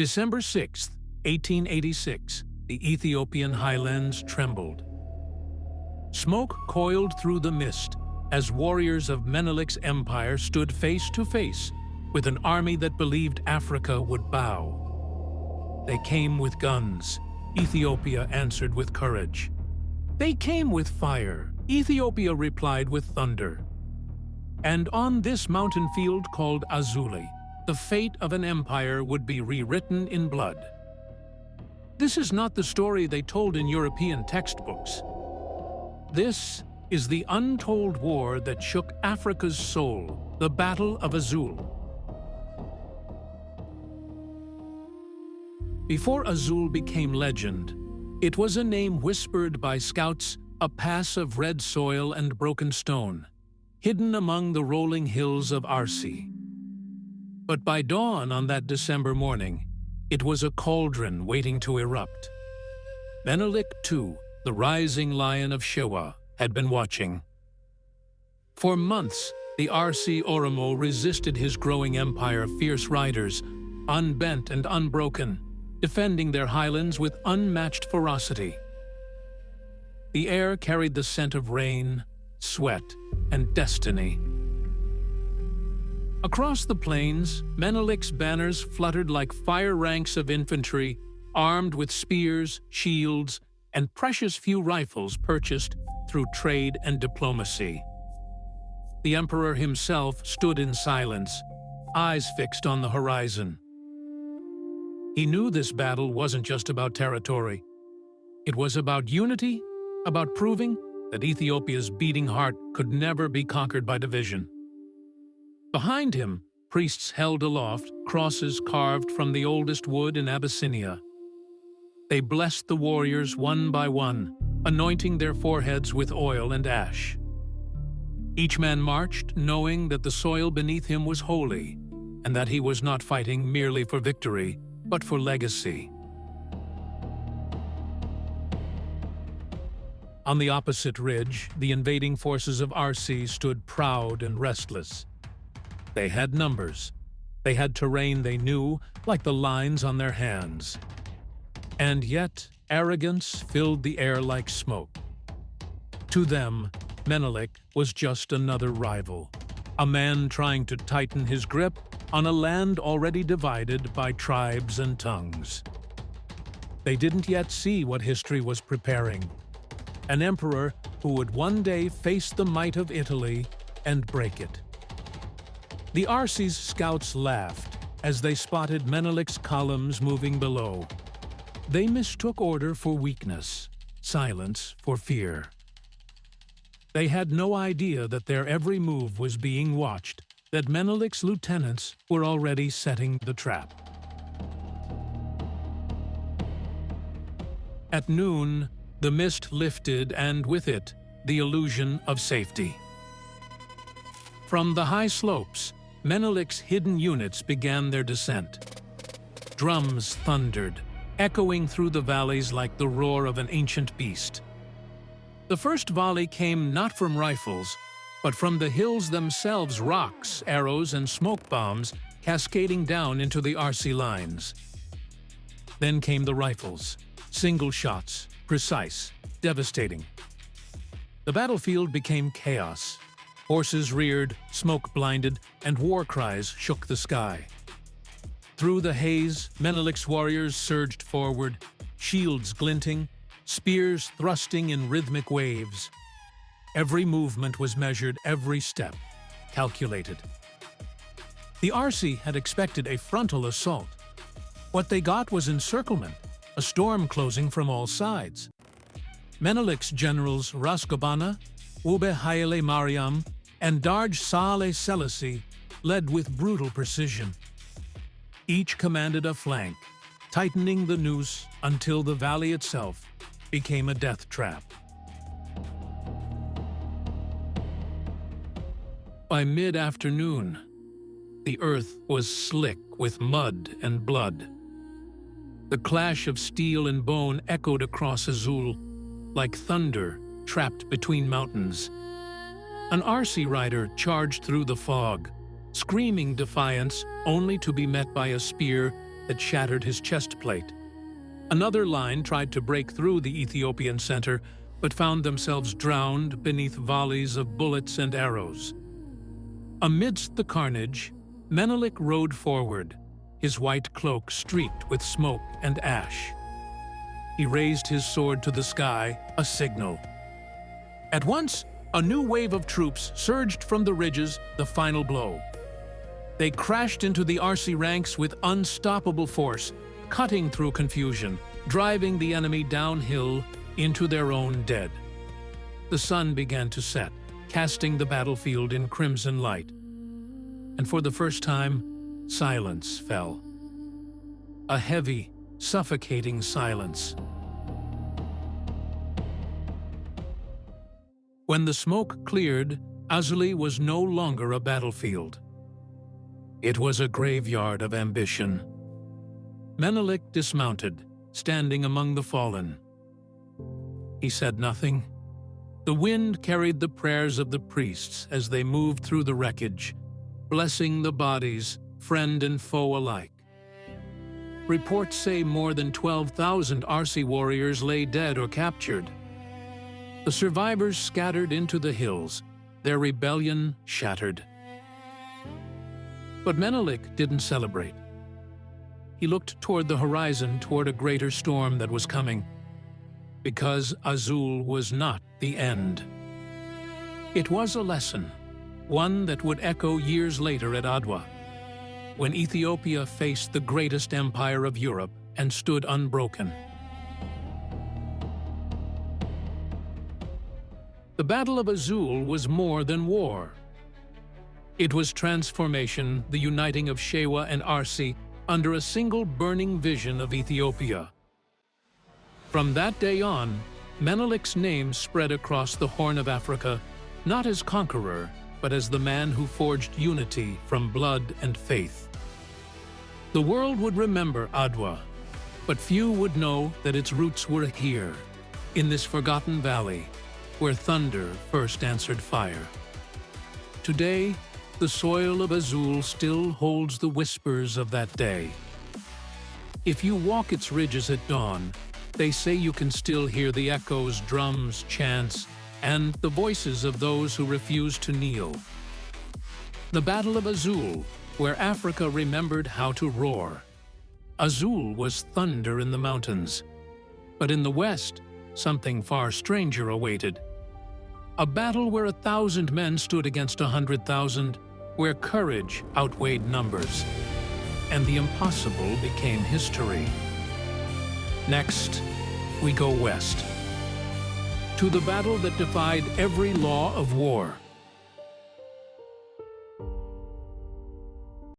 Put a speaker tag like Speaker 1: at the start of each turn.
Speaker 1: December 6, 1886, the Ethiopian highlands trembled. Smoke coiled through the mist as warriors of Menelik's empire stood face to face with an army that believed Africa would bow. They came with guns. Ethiopia answered with courage. They came with fire. Ethiopia replied with thunder. And on this mountain field called Azule, the fate of an empire would be rewritten in blood. This is not the story they told in European textbooks. This is the untold war that shook Africa's soul, the Battle of Azule. Before Azule became legend, it was a name whispered by scouts, a pass of red soil and broken stone, hidden among the rolling hills of Arsi. But by dawn on that December morning, it was a cauldron waiting to erupt. Menelik II, the rising lion of Shewa, had been watching. For months, the Arsi Oromo resisted his growing empire of fierce riders, unbent and unbroken, defending their highlands with unmatched ferocity. The air carried the scent of rain, sweat, and destiny. Across the plains, Menelik's banners fluttered like fire ranks of infantry, armed with spears, shields, and precious few rifles purchased through trade and diplomacy. The emperor himself stood in silence, eyes fixed on the horizon. He knew this battle wasn't just about territory. It was about unity, about proving that Ethiopia's beating heart could never be conquered by division. Behind him, priests held aloft crosses carved from the oldest wood in Abyssinia. They blessed the warriors one by one, anointing their foreheads with oil and ash. Each man marched knowing that the soil beneath him was holy, and that he was not fighting merely for victory, but for legacy. On the opposite ridge, the invading forces of Arsi stood proud and restless. They had numbers. They had terrain they knew, like the lines on their hands. And yet, arrogance filled the air like smoke. To them, Menelik was just another rival, a man trying to tighten his grip on a land already divided by tribes and tongues. They didn't yet see what history was preparing. An emperor who would one day face the might of Italy and break it. The Arsi's scouts laughed as they spotted Menelik's columns moving below. They mistook order for weakness, silence for fear. They had no idea that their every move was being watched, that Menelik's lieutenants were already setting the trap. At noon, the mist lifted, and with it, the illusion of safety. From the high slopes, Menelik's hidden units began their descent. Drums thundered, echoing through the valleys like the roar of an ancient beast. The first volley came not from rifles, but from the hills themselves, rocks, arrows, and smoke bombs cascading down into the Arsi lines. Then came the rifles, single shots, precise, devastating. The battlefield became chaos. Horses reared, smoke blinded, and war cries shook the sky. Through the haze, Menelik's warriors surged forward, shields glinting, spears thrusting in rhythmic waves. Every movement was measured, every step calculated. The Arsi had expected a frontal assault. What they got was encirclement, a storm closing from all sides. Menelik's generals Ras Gobana, Ube Haile Mariam, and Darj Saleh Selassie led with brutal precision. Each commanded a flank, tightening the noose until the valley itself became a death trap. By mid-afternoon, the earth was slick with mud and blood. The clash of steel and bone echoed across Azule like thunder trapped between mountains. An Arsi rider charged through the fog, screaming defiance only to be met by a spear that shattered his chest plate. Another line tried to break through the Ethiopian center, but found themselves drowned beneath volleys of bullets and arrows. Amidst the carnage, Menelik rode forward, his white cloak streaked with smoke and ash. He raised his sword to the sky, a signal. At once, a new wave of troops surged from the ridges, the final blow. They crashed into the Arsi ranks with unstoppable force, cutting through confusion, driving the enemy downhill into their own dead. The sun began to set, casting the battlefield in crimson light. And for the first time, silence fell. A heavy, suffocating silence. When the smoke cleared, Azule was no longer a battlefield. It was a graveyard of ambition. Menelik dismounted, standing among the fallen. He said nothing. The wind carried the prayers of the priests as they moved through the wreckage, blessing the bodies, friend and foe alike. Reports say more than 12,000 Arsi warriors lay dead or captured. The survivors scattered into the hills, their rebellion shattered. But Menelik didn't celebrate. He looked toward the horizon, toward a greater storm that was coming, because Azule was not the end. It was a lesson, one that would echo years later at Adwa, when Ethiopia faced the greatest empire of Europe and stood unbroken. The Battle of Azule was more than war. It was transformation, the uniting of Shewa and Arsi under a single burning vision of Ethiopia. From that day on, Menelik's name spread across the Horn of Africa, not as conqueror, but as the man who forged unity from blood and faith. The world would remember Adwa, but few would know that its roots were here, in this forgotten valley, where thunder first answered fire. Today, the soil of Azule still holds the whispers of that day. If you walk its ridges at dawn, they say you can still hear the echoes, drums, chants, and the voices of those who refuse to kneel. The Battle of Azule, where Africa remembered how to roar. Azule was thunder in the mountains, but in the west, something far stranger awaited. A battle where 1,000 men stood against 100,000, where courage outweighed numbers, and the impossible became history. Next, we go west, to the battle that defied every law of war.